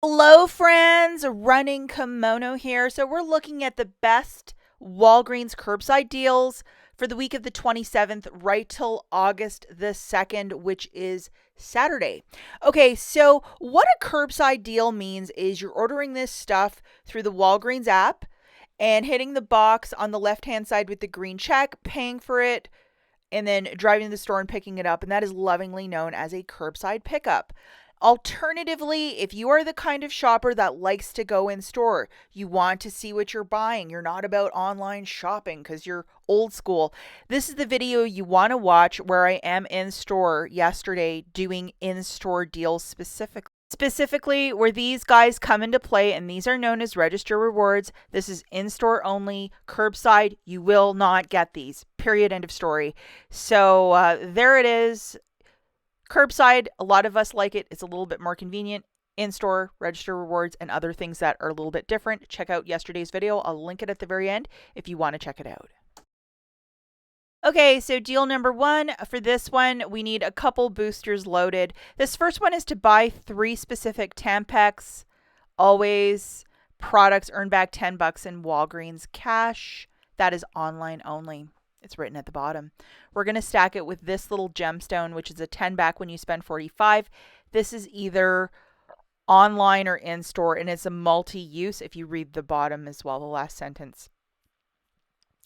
Hello, friends. Running Kimono here. So, we're looking at the best Walgreens curbside deals for the week of the 27th, right till August the 2nd, which is Saturday. Okay, so what a curbside deal means is you're ordering this stuff through the Walgreens app and hitting the box on the left hand side with the green check, paying for it, and then driving to the store and picking it up. And that is lovingly known as a curbside pickup. Alternatively, if you are the kind of shopper that likes to go in store, you want to see what you're buying, you're not about online shopping because you're old school, this is the video you want to watch where I am in store yesterday doing in-store deals specifically where these guys come into play, and these are known as register rewards. This is in-store only, curbside. You will not get these. Period. End of story. So there it is. Curbside, a lot of us like it. It's a little bit more convenient. In-store, register rewards, and other things that are a little bit different. Check out yesterday's video. I'll link it at the very end if you want to check it out. Okay, so deal number one. For this one, we need a couple boosters loaded. This first one is to buy 3 specific TAMPAX Always products, earn back $10 in Walgreens cash. That is online only. It's written at the bottom. We're going to stack it with this little gemstone, which is a 10 back when you spend 45. This is either online or in store, and it's a multi-use if you read the bottom as well, the last sentence.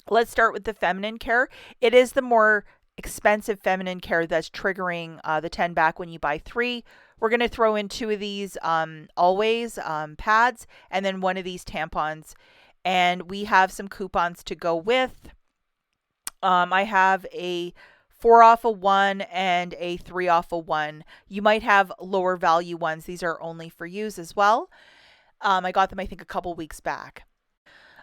Let's start with the feminine care. It is the more expensive feminine care that's triggering the 10 back when you buy 3. We're going to throw in 2 of these Always pads and then 1 of these tampons. And we have some coupons to go with. I have a 4 off of 1 and a 3 off of 1. You might have lower value ones. These are only for use as well. I got them, I think, a couple weeks back.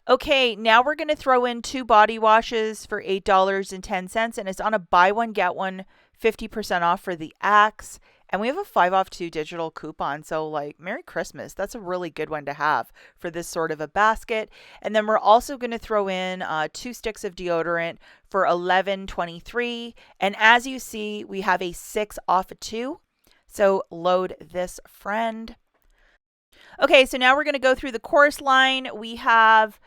Okay, now we're going to throw in 2 body washes for $8.10, and it's on a buy one, get one 50% off for the Axe. And we have a 5 off 2 digital coupon. So, like, Merry Christmas. That's a really good one to have for this sort of a basket. And then we're also going to throw in 2 sticks of deodorant for $11.23. And as you see, we have a 6 off of 2. So load this friend. Okay, so now we're going to go through the chorus line. We have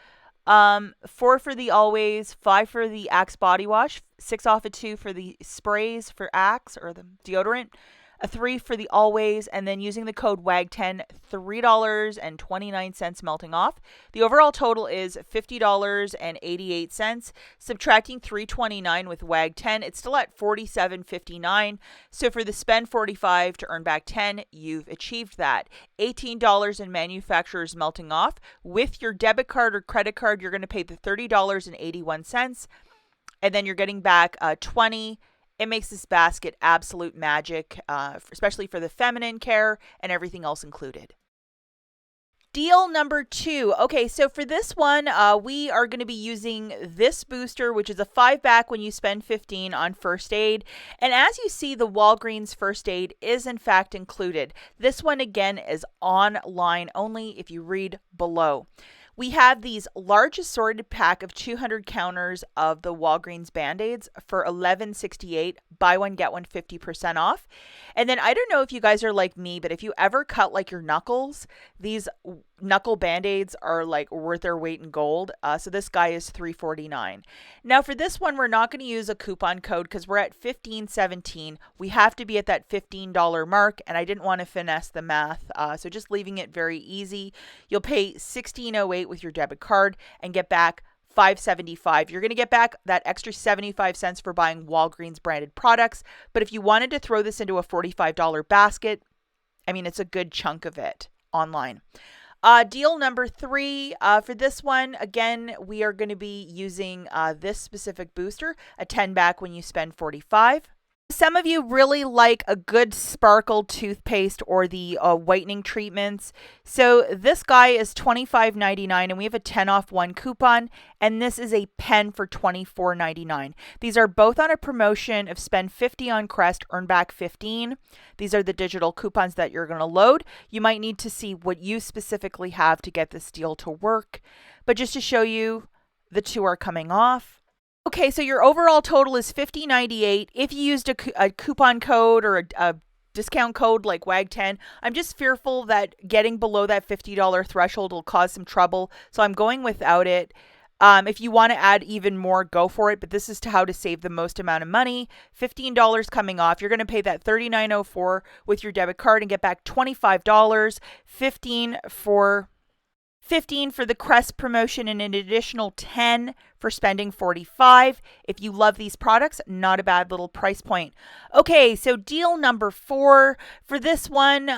4 for the Always, 5 for the Axe body wash, 6 off of 2 for the sprays for Axe or the deodorant, a 3 for the Always, and then using the code WAG10, $3.29 melting off. The overall total is $50.88. Subtracting $3.29 with WAG10, it's still at $47.59. So for the spend 45 to earn back 10, you've achieved that. $18 in manufacturer's melting off. With your debit card or credit card, you're going to pay the $30.81, and then you're getting back 20. It makes this basket absolute magic, especially for the feminine care and everything else included. Deal number 2. Okay, so for this one, we are going to be using this booster, which is a 5 back when you spend 15 on first aid. And as you see, the Walgreens first aid is in fact included. This one, again, is online only if you read below. We have these large assorted pack of 200 counters of the Walgreens Band-Aids for $11.68. Buy one, get one 50% off. And then I don't know if you guys are like me, but if you ever cut like your knuckles, these knuckle Band-Aids are like worth their weight in gold. So this guy is $3.49. Now for this one, we're not going to use a coupon code because we're at $15.17. We have to be at that $15 mark, and I didn't want to finesse the math. So just leaving it very easy. You'll pay $16.08 with your debit card and get back $5.75. You're going to get back that extra 75 cents for buying Walgreens branded products. But if you wanted to throw this into a $45 basket, I mean, it's a good chunk of it online. Deal number 3, for this one, again, we are going to be using this specific booster, a 10 back when you spend 45. Some of you really like a good sparkle toothpaste or the whitening treatments. So this guy is $25.99 and we have a 10 off 1 coupon, and this is a pen for $24.99. These are both on a promotion of spend 50 on Crest, earn back 15. These are the digital coupons that you're going to load. You might need to see what you specifically have to get this deal to work, but just to show you, the 2 are coming off. Okay, so your overall total is $50.98. If you used a coupon code or a discount code like WAG10. I'm just fearful that getting below that $50 threshold will cause some trouble, so I'm going without it. If you want to add even more, go for it. But this is to how to save the most amount of money. $15 coming off. You're going to pay that $39.04 with your debit card and get back $25. 15 for the Crest promotion and an additional 10 for spending 45. If you love these products, not a bad little price point. Okay, so deal number 4 for this one,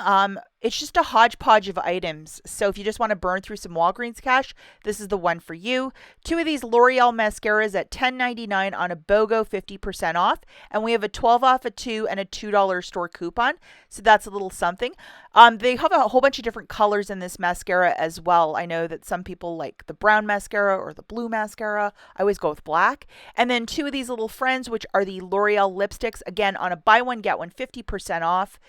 it's just a hodgepodge of items. So if you just want to burn through some Walgreens cash, this is the one for you. 2 of these L'Oreal mascaras at $10.99 on a BOGO 50% off. And we have a 12 off a 2 and a $2 store coupon. So that's a little something. They have a whole bunch of different colors in this mascara as well. I know that some people like the brown mascara or the blue mascara. I always go with black. And then 2 of these little friends, which are the L'Oreal lipsticks, again on a buy one, get one 50% off.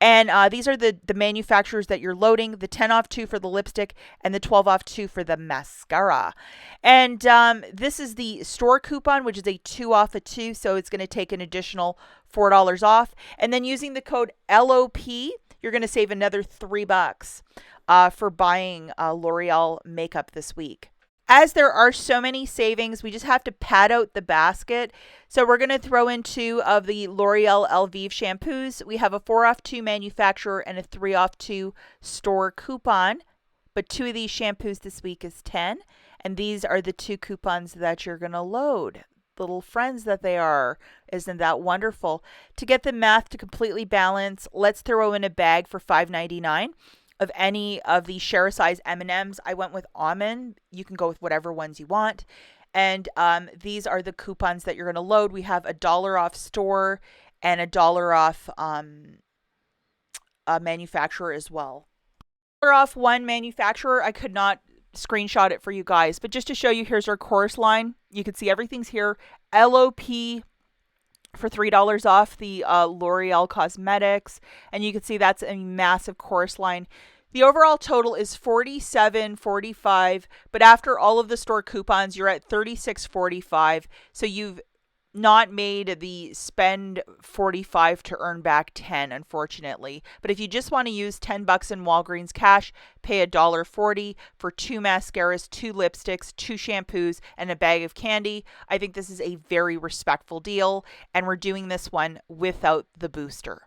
And these are the manufacturers that you're loading, the 10 off 2 for the lipstick and the 12 off 2 for the mascara. And this is the store coupon, which is a 2 off a 2. So it's going to take an additional $4 off. And then using the code LOP, you're going to save another $3 for buying L'Oreal makeup this week. As there are so many savings, we just have to pad out the basket. So we're going to throw in 2 of the L'Oreal Elvive shampoos. We have a 4 off 2 manufacturer and a 3 off 2 store coupon. But 2 of these shampoos this week is 10. And these are the 2 coupons that you're going to load. Little friends that they are. Isn't that wonderful? To get the math to completely balance, let's throw in a bag for $5.99. Of any of the share size M&Ms. I went with almond. You can go with whatever ones you want. And these are the coupons that you're going to load. We have $1 off store and $1 off a manufacturer as well. $1 off one manufacturer. I could not screenshot it for you guys, but just to show you, here's our course line. You can see everything's here. LOP for $3 off the L'Oreal Cosmetics, and you can see that's a massive course line. The overall total is $47.45, but after all of the store coupons, you're at $36.45. So you've not made the spend 45 to earn back 10, unfortunately. But if you just want to use $10 in Walgreens cash, pay $1.40 for 2 mascaras, 2 lipsticks, 2 shampoos, and a bag of candy. I think this is a very respectful deal, and we're doing this one without the booster.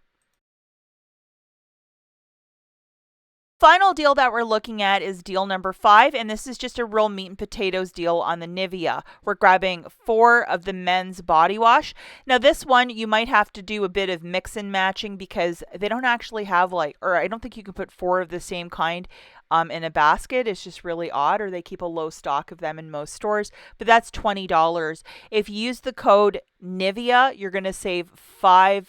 Final deal that we're looking at is deal number 5, and this is just a real meat and potatoes deal on the Nivea. We're grabbing 4 of the men's body wash. Now this one you might have to do a bit of mix and matching because they don't actually have I don't think you can put 4 of the same kind in a basket. It's just really odd, or they keep a low stock of them in most stores, but that's $20. If you use the code Nivea, you're going to save $5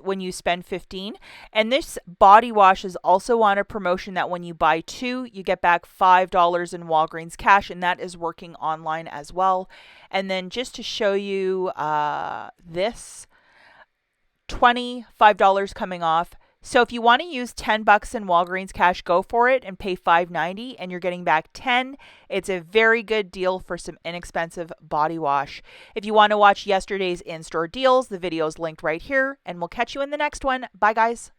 when you spend 15. And this body wash is also on a promotion that when you buy 2, you get back $5 in Walgreens cash, and that is working online as well. And then just to show you this, $25 coming off. So if you want to use $10 in Walgreens cash, go for it and pay $5.90 and you're getting back 10. It's a very good deal for some inexpensive body wash. If you want to watch yesterday's in-store deals, the video is linked right here, and we'll catch you in the next one. Bye guys.